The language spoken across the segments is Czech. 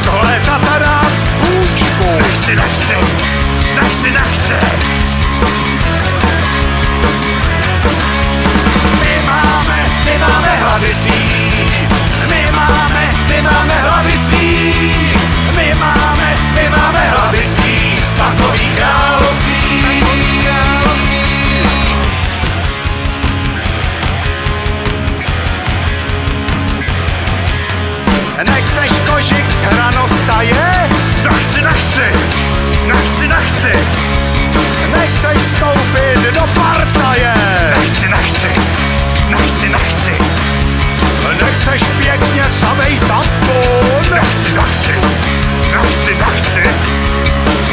takhle tatarák z půčku. Nechci, nechci, nechci, nechci. My máme hlavy svý. My máme hlavy svý. My máme hlavy svý. Takový království. Nechceš kožik z hranostaje? Nechci, nechci, nechci, nechci. Nechceš vstoupit do partaje? Nechci, nechci, nechci, nechci. Nechceš pěkně samej tampon? Nechci, nechci, nechci, nechci.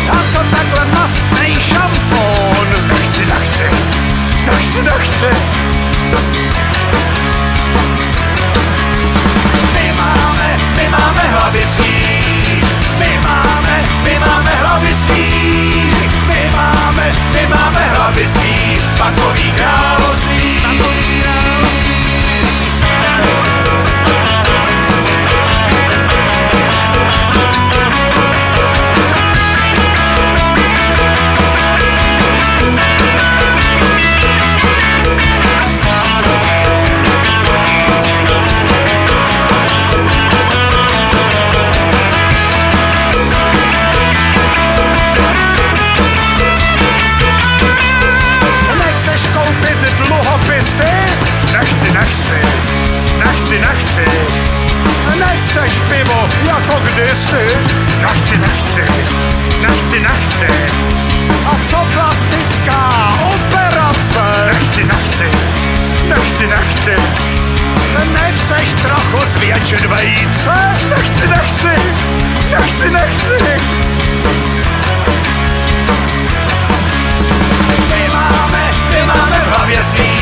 A co takhle mastnej šampon? Nechci, nechci, nechci, nechci. My máme hlavy svý. My máme hlavy svý. My máme hlavy svý. Takový království. Nechceš pivo jako kdysi? Nechci, nechci, nechci, nechci. A co plastická operace? Nechci, nechci, nechci, nechci. Nechceš trochu zvětšit vejce? Nechci, nechci, nechci, nechci. My máme v hlavě svý.